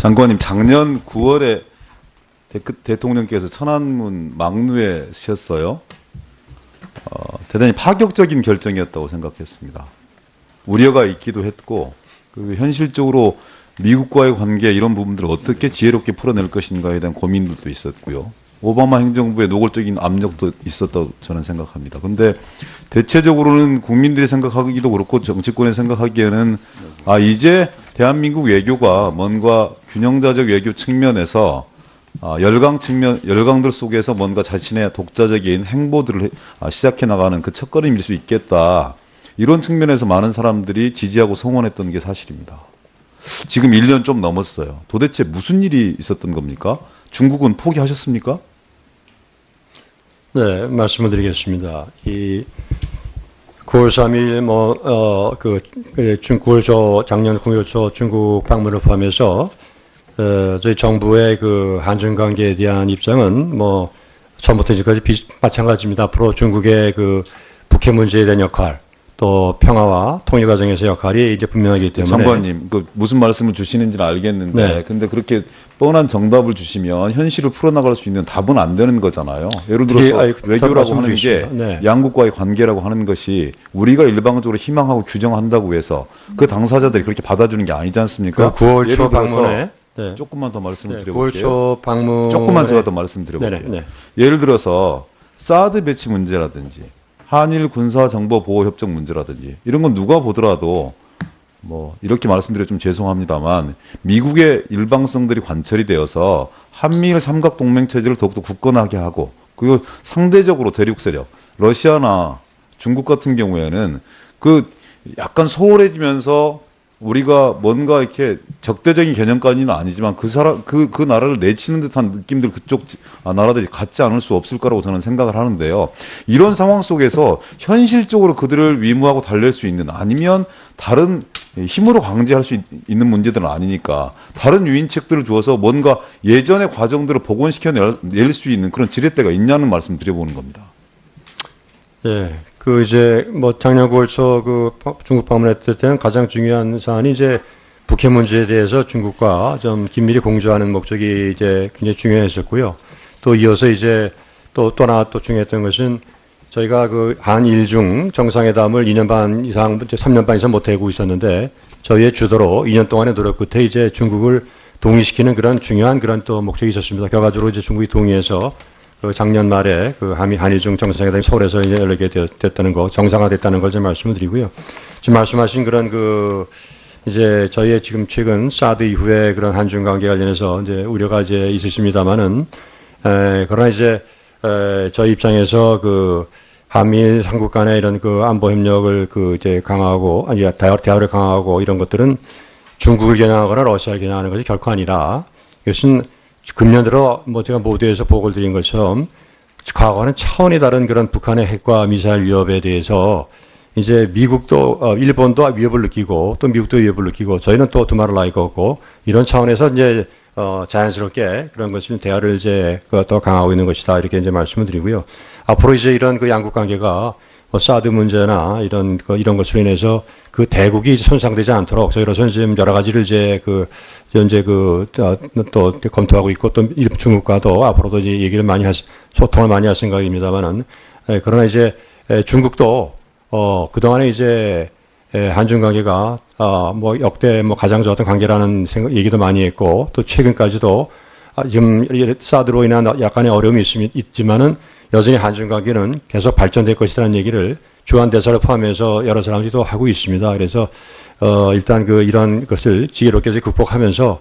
장관님, 작년 9월에 대통령께서 천안문 막루에 쓰셨어요. 대단히 파격적인 결정이었다고 생각했습니다. 우려가 있기도 했고, 현실적으로 미국과의 관계 이런 부분들을 어떻게 지혜롭게 풀어낼 것인가에 대한 고민들도 있었고요. 오바마 행정부의 노골적인 압력도 있었다고 저는 생각합니다. 그런데 대체적으로는 국민들이 생각하기도 그렇고 정치권이 생각하기에는 이제 대한민국 외교가 뭔가 균형자적 외교 측면에서 열강들 속에서 뭔가 자신의 독자적인 행보들을 시작해 나가는 그 첫걸음일 수 있겠다. 이런 측면에서 많은 사람들이 지지하고 성원했던 게 사실입니다. 지금 1년 좀 넘었어요. 도대체 무슨 일이 있었던 겁니까? 중국은 포기하셨습니까? 네, 말씀을 드리겠습니다. 9월 3일, 9월 초, 작년 9월 초 중국 방문을 포함해서, 저희 정부의 한중 관계에 대한 입장은 처음부터 지금까지 마찬가지입니다. 앞으로 중국의 북해 문제에 대한 역할, 또 평화와 통일 과정에서 역할이 이제 분명하기 때문에. 장관님, 무슨 말씀을 주시는지는 알겠는데, 네. 근데 그렇게 뻔한 정답을 주시면 현실을 풀어나갈 수 있는 답은 안 되는 거잖아요. 예를 들어서 외교라고 하는 게 네. 양국과의 관계라고 하는 것이 우리가 일방적으로 희망하고 규정한다고 해서 그 당사자들이 그렇게 받아주는 게 아니지 않습니까? 9월 초 방문에. 네. 조금만 더 말씀을 드려볼게요. 9월 초 방문. 조금만 제가 더 말씀드려볼게요. 네. 예를 들어서 사드 배치 문제라든지 한일 군사 정보 보호 협정 문제라든지 이런 건 누가 보더라도 이렇게 말씀드려 좀 죄송합니다만 미국의 일방성들이 관철이 되어서 한미일 삼각 동맹 체제를 더욱더 굳건하게 하고 그리고 상대적으로 대륙 세력 러시아나 중국 같은 경우에는 약간 소홀해지면서 우리가 뭔가 이렇게 적대적인 개념까지는 아니지만 그 나라를 내치는 듯한 느낌들 그쪽 나라들이 갖지 않을 수 없을 거라고 저는 생각을 하는데요. 이런 상황 속에서 현실적으로 그들을 위무하고 달랠 수 있는 아니면 다른 힘으로 강제할 수 있는 문제들은 아니니까 다른 유인책들을 주어서 뭔가 예전의 과정들을 복원시켜낼 수 있는 그런 지렛대가 있냐는 말씀 드려보는 겁니다. 예. 작년 9월 초 중국 방문했을 때는 가장 중요한 사안이 이제 북해 문제에 대해서 중국과 좀 긴밀히 공조하는 목적이 이제 굉장히 중요했었고요. 또 이어서 이제 또 하나 중요했던 것은 저희가 한일중 정상회담을 2년 반 이상, 3년 반 이상 못하고 있었는데 저희의 주도로 2년 동안의 노력 끝에 이제 중국을 동의시키는 그런 중요한 그런 또 목적이 있었습니다. 결과적으로 이제 중국이 동의해서 작년 말에 한일중 정상회담이 서울에서 이제 열리게 됐다는 거, 정상화됐다는 걸 좀 말씀을 드리고요. 지금 말씀하신 그런 이제 저희의 지금 최근 사드 이후에 그런 한중 관계 관련해서 이제 우려가 이제 있으십니다만은, 그러나 이제, 저희 입장에서 한미일 삼국 간의 이런 안보 협력을 이제 강화하고, 대화를 강화하고 이런 것들은 중국을 겨냥하거나 러시아를 겨냥하는 것이 결코 아니라 이것은 금년 들어 제가 모두에서 보고를 드린 것처럼 과거와는 차원이 다른 그런 북한의 핵과 미사일 위협에 대해서 이제 미국도 일본도 위협을 느끼고 또 미국도 위협을 느끼고 저희는 또 두말을 나이거고 이런 차원에서 이제 자연스럽게 그런 것을 대화를 이제 더 강화하고 있는 것이다 이렇게 이제 말씀을 드리고요. 앞으로 이제 이런 양국 관계가 사드 문제나 이런 것으로 인해서 대국이 손상되지 않도록 저희로서는 지금 여러 가지를 이제 현재 또 검토하고 있고 또 중국과도 앞으로도 이제 얘기를 많이 소통을 많이 할 생각입니다만은 그러나 이제 중국도 그동안에 이제 한중 관계가 역대 가장 좋았던 관계라는 얘기도 많이 했고 또 최근까지도 지금 사드로 인한 약간의 어려움이 있지만은 여전히 한중 관계는 계속 발전될 것이라는 얘기를 주한 대사를 포함해서 여러 사람들이 또 하고 있습니다. 그래서 일단 이런 것을 지혜롭게 극복하면서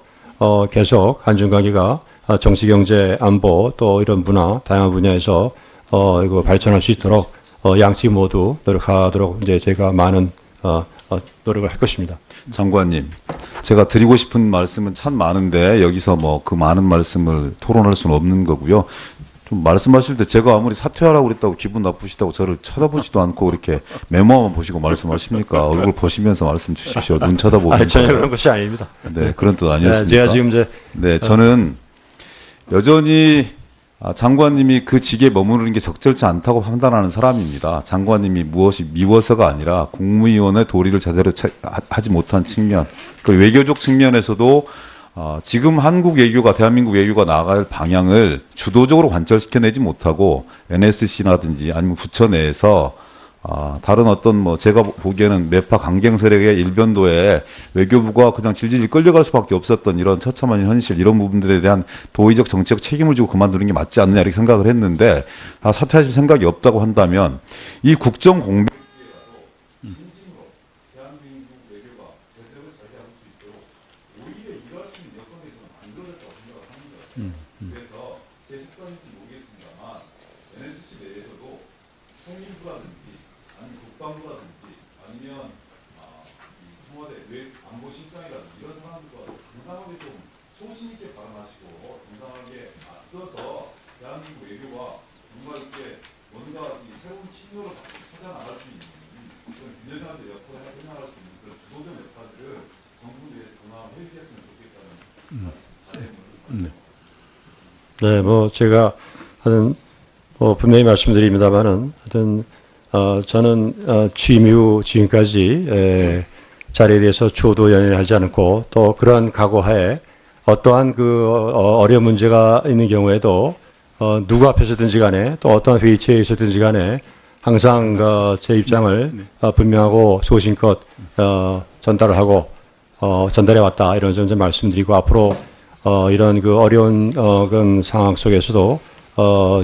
계속 한중 관계가 정치, 경제, 안보 또 이런 문화 다양한 분야에서 이거 발전할 수 있도록 양측 모두 노력하도록 이제 제가 많은 노력을 할 것입니다. 장관님, 제가 드리고 싶은 말씀은 참 많은데 여기서 그 많은 말씀을 토론할 수는 없는 거고요. 좀 말씀하실 때 제가 아무리 사퇴하라고 그랬다고 기분 나쁘시다고 저를 쳐다보지도 않고 이렇게 메모만 보시고 말씀하십니까? 얼굴 보시면서 말씀 주십시오. 눈 쳐다보면서. 전혀 그런 것이 아닙니다. 네, 그런 뜻 아니었습니까? 제가 지금 네, 저는 여전히 장관님이 그 직에 머무르는 게 적절치 않다고 판단하는 사람입니다. 장관님이 무엇이 미워서가 아니라 국무위원의 도리를 제대로 하지 못한 측면, 그 외교적 측면에서도 지금 한국 외교가 대한민국 외교가 나아갈 방향을 주도적으로 관철시켜내지 못하고 NSC라든지 아니면 부처 내에서 다른 어떤 뭐 제가 보기에는 매파 강경 세력의 일변도에 외교부가 그냥 질질 끌려갈 수밖에 없었던 이런 처참한 현실 이런 부분들에 대한 도의적 정치적 책임을 지고 그만두는 게 맞지 않느냐 이렇게 생각을 했는데 사퇴하실 생각이 없다고 한다면 이 국정 공백 그래서 제 특권인지 모르겠습니다만 NSC 내에서도 통일부라든지 아니면 국방부라든지 아니면 이 청와대 안보실장이라든지 이런 사람들과 건강하게 좀 소신 있게 발언하시고 건강하게 맞서서 대한민국 외교가 정말 이렇게 뭔가 이 새로운 신호를 찾아 나갈 수 있는 그런 균형감의 역할을 해 나갈 수 있는 그런 주도적 역할들을 정부 내에서 그만해 주셨으면 좋겠다는 바람을 네, 뭐 제가 하여튼 뭐 분명히 말씀드립니다만은 하여튼 저는 취임 이후 지금까지 자리에 대해서 초도 연연하지 않고 또 그러한 각오하에 어떠한 그 어려운 문제가 있는 경우에도 누구 앞에서든지 간에 또 어떠한 회의체에 있었든지 간에 항상 제 입장을 분명하고 소신껏 전달을 하고 전달해 왔다 이런 점 말씀드리고 앞으로 이런 그 어려운 그런 상황 속에서도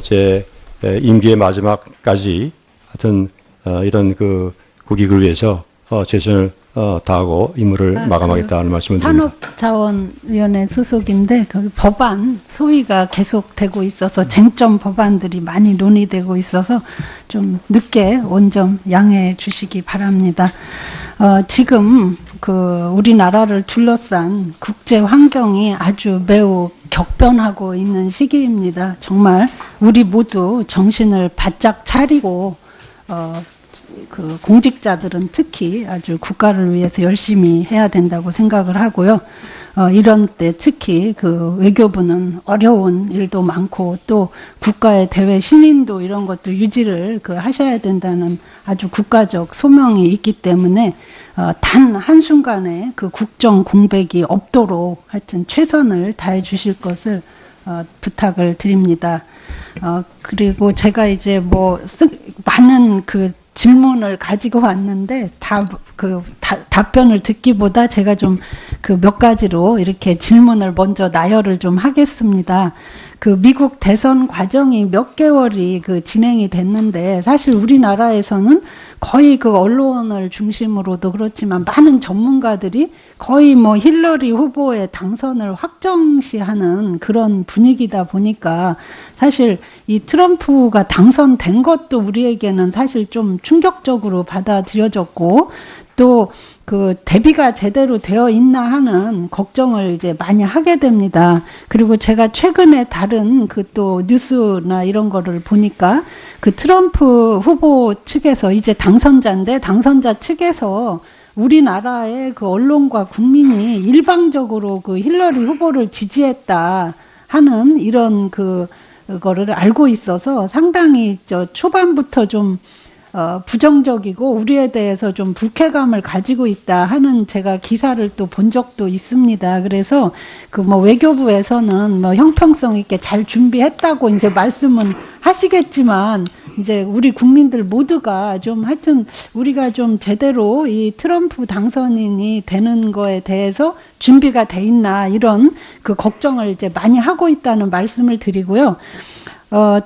제 임기의 마지막까지 하여튼 이런 그 국익을 위해서 최선을 다하고 임무를 마감하겠다는 말씀을 드립니다. 산업자원위원회 소속인데 거기 법안 소위가 계속되고 있어서 쟁점 법안들이 많이 논의되고 있어서 좀 늦게 온 점 양해해 주시기 바랍니다. 지금 그 우리나라를 둘러싼 국제 환경이 아주 매우 격변하고 있는 시기입니다. 정말 우리 모두 정신을 바짝 차리고 그 공직자들은 특히 아주 국가를 위해서 열심히 해야 된다고 생각을 하고요. 이런 때 특히 그 외교부는 어려운 일도 많고 또 국가의 대외 신인도 이런 것도 유지를 하셔야 된다는 아주 국가적 소명이 있기 때문에 단 한순간에 그 국정 공백이 없도록 하여튼 최선을 다해 주실 것을 부탁을 드립니다. 그리고 제가 이제 많은 그 질문을 가지고 왔는데 답변을 듣기보다 제가 좀 그 몇 가지로 이렇게 질문을 먼저 나열을 좀 하겠습니다. 그 미국 대선 과정이 몇 개월이 진행이 됐는데 사실 우리나라에서는 거의 그 언론을 중심으로도 그렇지만 많은 전문가들이 거의 힐러리 후보의 당선을 확정시하는 그런 분위기다 보니까 사실 이 트럼프가 당선된 것도 우리에게는 사실 좀 충격적으로 받아들여졌고 또 그 대비가 제대로 되어 있나 하는 걱정을 이제 많이 하게 됩니다. 그리고 제가 최근에 다른 또 뉴스나 이런 거를 보니까 그 트럼프 후보 측에서 이제 당선자인데 당선자 측에서 우리나라의 그 언론과 국민이 일방적으로 그 힐러리 후보를 지지했다 하는 이런 그거를 알고 있어서 상당히 초반부터 좀 부정적이고 우리에 대해서 좀 불쾌감을 가지고 있다 하는 제가 기사를 또 본 적도 있습니다. 그래서 외교부에서는 형평성 있게 잘 준비했다고 이제 말씀은 하시겠지만 이제 우리 국민들 모두가 좀 하여튼 우리가 좀 제대로 이 트럼프 당선인이 되는 거에 대해서 준비가 돼 있나 이런 그 걱정을 이제 많이 하고 있다는 말씀을 드리고요.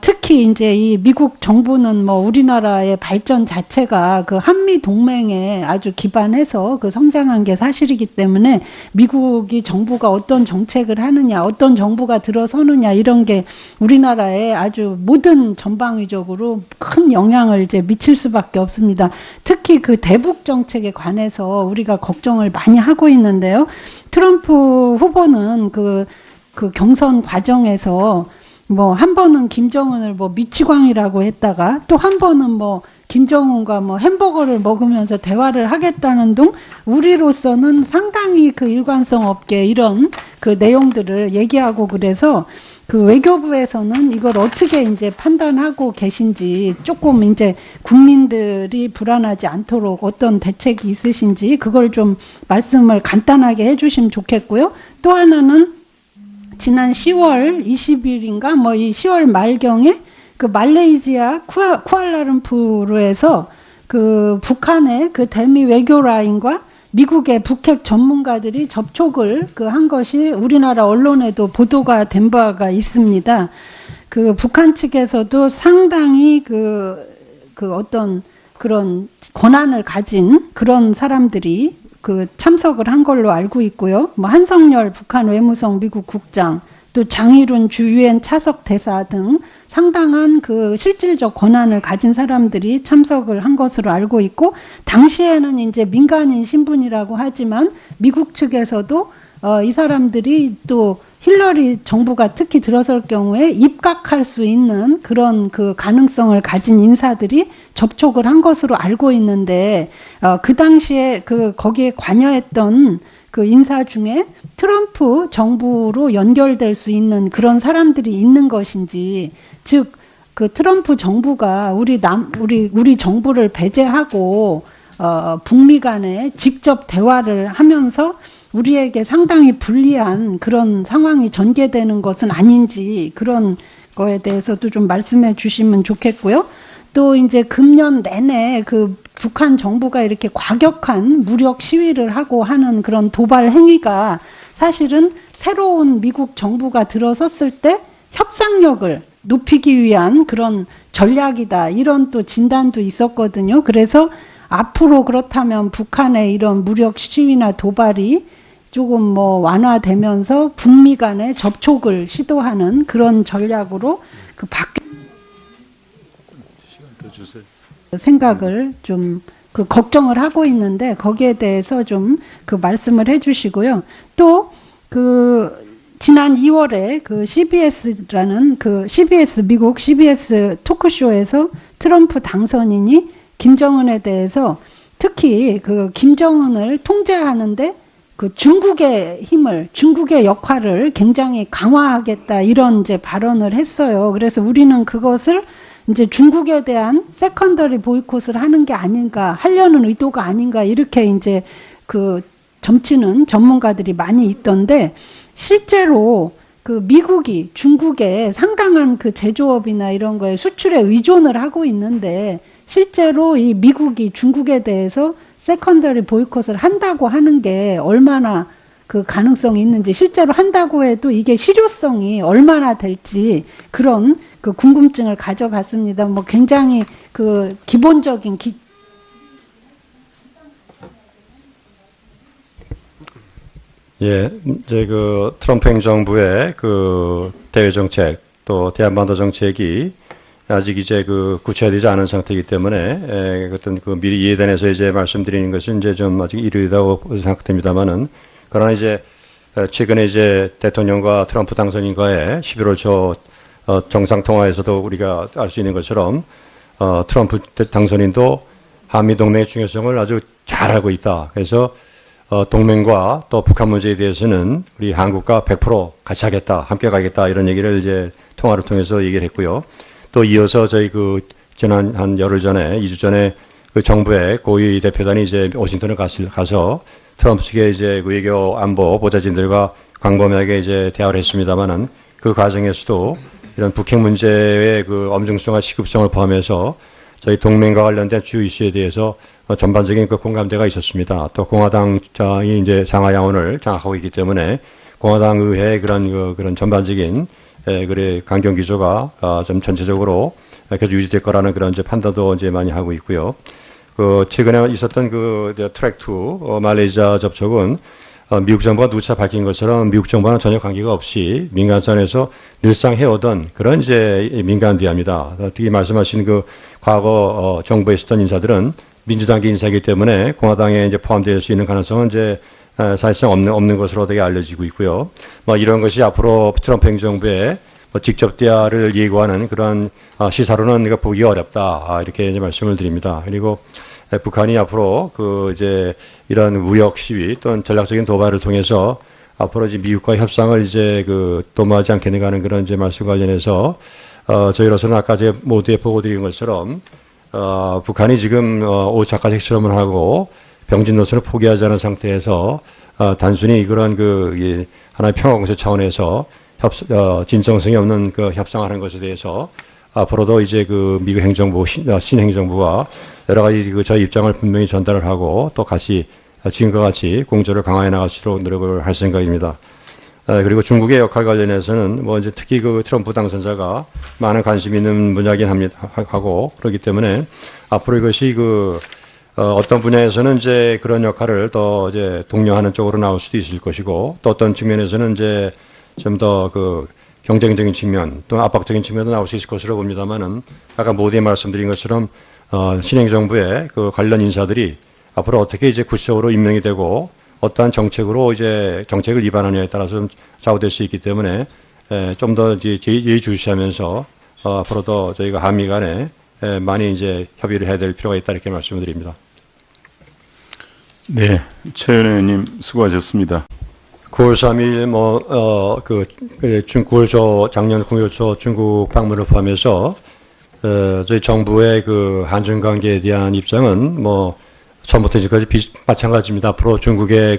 특히 이제 이 미국 정부는 우리나라의 발전 자체가 그 한미 동맹에 아주 기반해서 성장한 게 사실이기 때문에 미국이 정부가 어떤 정책을 하느냐, 어떤 정부가 들어서느냐 이런 게 우리나라에 아주 모든 전방위적으로 큰 영향을 이제 미칠 수밖에 없습니다. 특히 그 대북 정책에 관해서 우리가 걱정을 많이 하고 있는데요. 트럼프 후보는 그 경선 과정에서 한 번은 김정은을 미치광이라고 했다가 또 한 번은 김정은과 햄버거를 먹으면서 대화를 하겠다는 등 우리로서는 상당히 그 일관성 없게 이런 그 내용들을 얘기하고 그래서 그 외교부에서는 이걸 어떻게 이제 판단하고 계신지 조금 이제 국민들이 불안하지 않도록 어떤 대책이 있으신지 그걸 좀 말씀을 간단하게 해주시면 좋겠고요. 또 하나는 지난 10월 20일인가 뭐 이 10월 말경에 그 말레이시아 쿠알라룸푸르에서 그 북한의 그 대미 외교 라인과 미국의 북핵 전문가들이 접촉을 그 한 것이 우리나라 언론에도 보도가 된 바가 있습니다. 그 북한 측에서도 상당히 그 어떤 그런 권한을 가진 그런 사람들이 그 참석을 한 걸로 알고 있고요. 뭐 한성열 북한 외무성 미국 국장, 또 장일훈 주 유엔 차석 대사 등 상당한 그 실질적 권한을 가진 사람들이 참석을 한 것으로 알고 있고, 당시에는 이제 민간인 신분이라고 하지만 미국 측에서도 이 사람들이 또 힐러리 정부가 특히 들어설 경우에 입각할 수 있는 그런 그 가능성을 가진 인사들이 접촉을 한 것으로 알고 있는데, 그 당시에 그 거기에 관여했던 그 인사 중에 트럼프 정부로 연결될 수 있는 그런 사람들이 있는 것인지, 즉 그 트럼프 정부가 우리 정부를 배제하고 북미 간에 직접 대화를 하면서 우리에게 상당히 불리한 그런 상황이 전개되는 것은 아닌지, 그런 거에 대해서도 좀 말씀해 주시면 좋겠고요. 또 이제 금년 내내 그 북한 정부가 이렇게 과격한 무력 시위를 하고 하는 그런 도발 행위가 사실은 새로운 미국 정부가 들어섰을 때 협상력을 높이기 위한 그런 전략이다, 이런 또 진단도 있었거든요. 그래서 앞으로 그렇다면 북한의 이런 무력 시위나 도발이 조금 뭐 완화되면서 북미 간의 접촉을 시도하는 그런 전략으로 그 바뀌 생각을 좀 그 걱정을 하고 있는데, 거기에 대해서 좀 그 말씀을 해주시고요. 또 그 지난 2월에 그 CBS라는 그 미국 CBS 토크쇼에서 트럼프 당선인이 김정은에 대해서 특히 그 김정은을 통제하는데 그 중국의 힘을, 중국의 역할을 굉장히 강화하겠다, 이런 이제 발언을 했어요. 그래서 우리는 그것을 이제 중국에 대한 세컨더리 보이콧을 하는 게 아닌가, 하려는 의도가 아닌가, 이렇게 이제 그 점치는 전문가들이 많이 있던데, 실제로 그 미국이 중국에 상당한 그 제조업이나 이런 거에 수출에 의존을 하고 있는데, 실제로 이 미국이 중국에 대해서 세컨더리 보이콧을 한다고 하는 게 얼마나 그 가능성이 있는지, 실제로 한다고 해도 이게 실효성이 얼마나 될지, 그런 그 궁금증을 가져봤습니다. 뭐 굉장히 그 기본적인 예, 이제 그 트럼프 행정부의 그 대외 정책, 또 대한반도 정책이 아직 이제 그 구체화되지 않은 상태이기 때문에 어떤 그 미리 이해단에서 이제 말씀드리는 것은 이제 좀 아직 이르다고 생각됩니다만은, 그러나 이제 최근에 이제 대통령과 트럼프 당선인과의 11월 초 정상 통화에서도 우리가 알 수 있는 것처럼 트럼프 당선인도 한미 동맹의 중요성을 아주 잘 알고 있다. 그래서 동맹과 또 북한 문제에 대해서는 우리 한국과 100% 같이 하겠다, 함께 가겠다, 이런 얘기를 이제 통화를 통해서 얘기를 했고요. 또 이어서 저희 그 지난 한 열흘 전에, 2주 전에 그 정부의 고위 대표단이 이제 워싱턴을 가서 트럼프 측의 이제 그 외교 안보 보좌진들과 광범위하게 이제 대화를 했습니다만은, 그 과정에서도 이런 북핵 문제의 그 엄중성과 시급성을 포함해서 저희 동맹과 관련된 주요 이슈에 대해서 전반적인 그 공감대가 있었습니다. 또 공화당이 이제 상하 양원을 장악하고 있기 때문에 공화당 의회의 그런 전반적인 그래 강경 기조가 좀 전체적으로 계속 유지될 거라는 그런 이제 판단도 이제 많이 하고 있고요. 그 최근에 있었던 그 트랙 2 말레이시아 접촉은 미국 정부가 누차 밝힌 것처럼 미국 정부와는 전혀 관계가 없이 민간선에서 늘상 해오던 그런 이제 민간 대화입니다. 특히 말씀하신 그 과거 정부에 있었던 인사들은 민주당계 인사이기 때문에 공화당에 이제 포함될 수 있는 가능성은 이제 사실상 없는 것으로 되게 알려지고 있고요. 뭐 이런 것이 앞으로 트럼프 행정부의 뭐 직접 대화를 예고하는 그런 시사로는 보기 어렵다, 이렇게 이제 말씀을 드립니다. 그리고 북한이 앞으로 그 이제 이런 무력 시위 또는 전략적인 도발을 통해서 앞으로 이제 미국과 협상을 이제 그 도모하지 않겠는가 하는 그런 이제 말씀 관련해서 저희로서는 아까 제 모두에 보고 드린 것처럼 북한이 지금 5차까지 핵실험을 하고 병진 노선을 포기하지 않은 상태에서 단순히 그런 하나의 평화 공세 차원에서 진정성이 없는 협상하는 것에 대해서 앞으로도 이제 미국 행정부, 신행정부와 여러 가지 저희 입장을 분명히 전달을 하고 또 같이 지금과 같이 공조를 강화해 나갈 수 있도록 노력을 할 생각입니다. 그리고 중국의 역할 관련해서는 이제 특히 트럼프 당선자가 많은 관심 있는 분야긴 하고 그렇기 때문에 앞으로 이것이 어떤 분야에서는 이제 그런 역할을 더 이제 독려하는 쪽으로 나올 수도 있을 것이고 또 어떤 측면에서는 이제 좀 더 경쟁적인 측면 또 압박적인 측면도 나올 수 있을 것으로 봅니다만은 아까 모두에 말씀드린 것처럼 신행정부의 관련 인사들이 앞으로 어떻게 이제 구체적으로 임명이 되고 어떠한 정책으로 이제 정책을 위반하느냐에 따라서 좀 좌우될 수 있기 때문에 좀 더 예의주시하면서 앞으로도 저희가 한미 간에 많이 이제 협의를 해야 될 필요가 있다 이렇게 말씀을 드립니다. 네, 최현혜 의원님 수고하셨습니다. 9월 3일 9월 초 작년 9월 초 중국 방문을 포함해서 저희 정부의 한중 관계에 대한 입장은 처음부터 지금까지 마찬가지입니다. 앞으로 중국의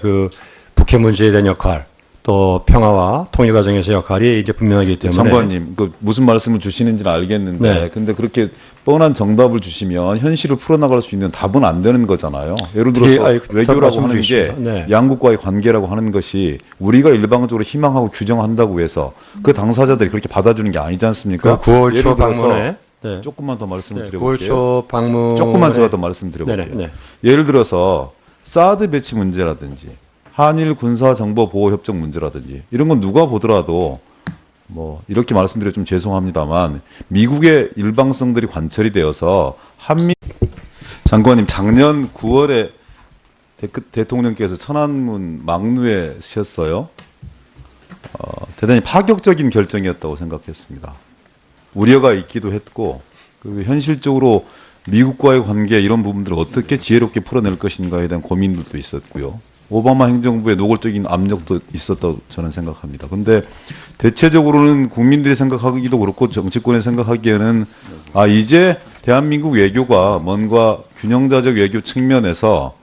북해 문제에 대한 역할, 또 평화와 통일 과정에서 역할이 이제 분명하기 때문에. 장관님, 무슨 말씀을 주시는지는 알겠는데, 네. 근데 그렇게 뻔한 정답을 주시면 현실을 풀어나갈 수 있는 답은 안 되는 거잖아요. 예를 들어서 외교라고 하는 게 네. 양국과의 관계라고 하는 것이 우리가 일방적으로 희망하고 규정한다고 해서 그 당사자들이 그렇게 받아주는 게 아니지 않습니까? 9월 초 예를 들어서 방문에. 네. 조금만 더 말씀을 네, 드려볼게요. 9월 초 방문. 조금만 제가 더 말씀드려볼게요. 네네, 네. 예를 들어서 사드 배치 문제라든지 한일 군사 정보 보호 협정 문제라든지 이런 건 누가 보더라도 이렇게 말씀드려 좀 죄송합니다만 미국의 일방성들이 관철이 되어서 한미 장관님 작년 9월에 대통령께서 천안문 막루에 쓰셨어요. 대단히 파격적인 결정이었다고 생각했습니다. 우려가 있기도 했고 현실적으로 미국과의 관계 이런 부분들을 어떻게 지혜롭게 풀어낼 것인가에 대한 고민들도 있었고요. 오바마 행정부의 노골적인 압력도 있었다고 저는 생각합니다. 근데 대체적으로는 국민들이 생각하기도 그렇고 정치권이 생각하기에는 이제 대한민국 외교가 뭔가 균형자적 외교 측면에서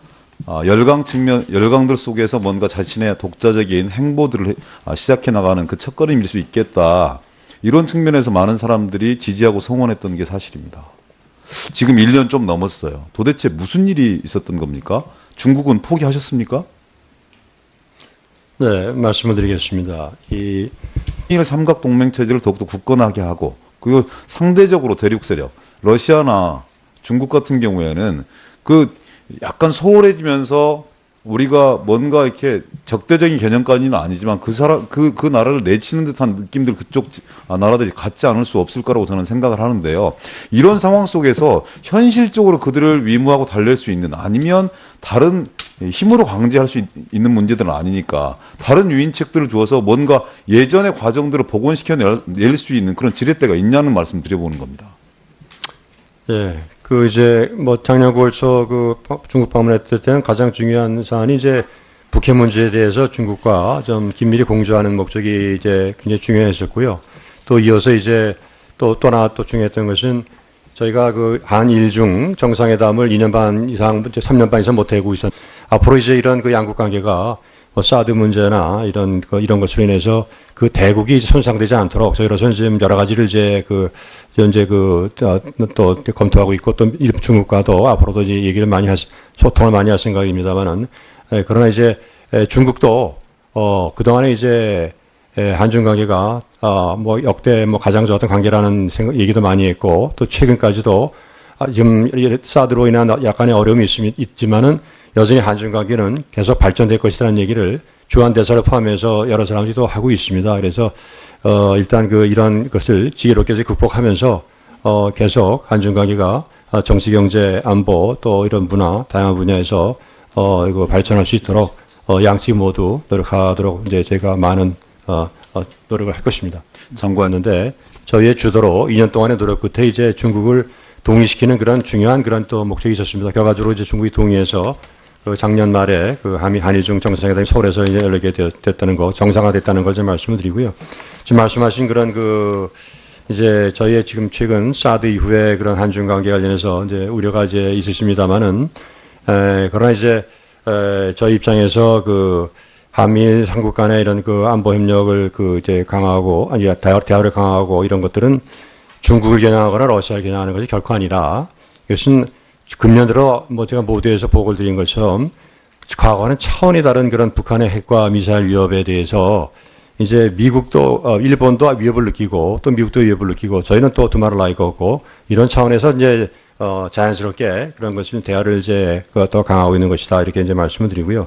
열강들 속에서 뭔가 자신의 독자적인 행보들을 시작해 나가는 그 첫걸음일 수 있겠다. 이런 측면에서 많은 사람들이 지지하고 성원했던 게 사실입니다. 지금 1년 좀 넘었어요. 도대체 무슨 일이 있었던 겁니까? 중국은 포기하셨습니까? 네, 말씀을 드리겠습니다. 한일 삼각동맹 체제를 더욱더 굳건하게 하고 그리고 상대적으로 대륙 세력, 러시아나 중국 같은 경우에는 약간 소홀해지면서 우리가 뭔가 이렇게 적대적인 개념까지는 아니지만 그 나라를 내치는 듯한 느낌들 그쪽 나라들이 갖지 않을 수 없을 거라고 저는 생각을 하는데요. 이런 상황 속에서 현실적으로 그들을 위무하고 달랠 수 있는 아니면 다른 힘으로 강제할 수 있는 문제들은 아니니까 다른 유인책들을 주어서 뭔가 예전의 과정들을 복원시켜낼 수 있는 그런 지렛대가 있냐는 말씀 드려보는 겁니다. 예, 작년 9월 초 중국 방문했을 때는 가장 중요한 사안이 이제 북해 문제에 대해서 중국과 좀 긴밀히 공조하는 목적이 이제 굉장히 중요했었고요. 또 이어서 이제 또 하나 중요했던 것은 저희가 한일중 정상회담을 2년 반 이상, 3년 반 이상 못하고 앞으로 이제 이런 양국 관계가 사드 문제나 이런 것으로 인해서 대국이 이제 손상되지 않도록 저희로서는 지금 여러 가지를 이제 현재 또 검토하고 있고 또 중국과도 앞으로도 이제 얘기를 소통을 많이 할 생각입니다만은 그러나 이제 중국도 그동안에 이제 한중 관계가 역대 가장 좋았던 관계라는 얘기도 많이 했고 또 최근까지도 지금 사드로 인한 약간의 어려움이 있지만은 여전히 한중 관계는 계속 발전될 것이라는 얘기를 주한 대사를 포함해서 여러 사람들이 또 하고 있습니다. 그래서 일단 이런 것을 지혜롭게 극복하면서 계속 한중 관계가 정치, 경제, 안보 또 이런 문화 다양한 분야에서 이거 발전할 수 있도록 양측 모두 노력하도록 이제 제가 많은 노력을 할 것입니다. 장관인데 저희의 주도로 2년 동안의 노력 끝에 이제 중국을 동의시키는 그런 중요한 또 목적이 있었습니다. 결과적으로 이제 중국이 동의해서 작년 말에 한일중 정상회담이 서울에서 이제 열리게 됐다는 거, 정상화됐다는 걸 좀 말씀을 드리고요. 지금 말씀하신 그런 이제 저희의 지금 최근 사드 이후에 그런 한중 관계 관련해서 이제 우려가 이제 있으십니다만은, 그러나 이제 저희 입장에서 한미 삼국 간의 이런 그 안보 협력을 그 이제 강화하고 아니 대화를 강화하고 이런 것들은 중국을 겨냥하거나 러시아를 겨냥하는 것이 결코 아니라 이것은 금년 들어 뭐 제가 모두에서 보고를 드린 것처럼 과거와는 차원이 다른 그런 북한의 핵과 미사일 위협에 대해서 이제 미국도 일본도 위협을 느끼고 또 미국도 위협을 느끼고 저희는 또 두말을 나이 거고 이런 차원에서 이제 자연스럽게 그런 것을 대화를 이제 더 강화하고 있는 것이다 이렇게 이제 말씀을 드리고요.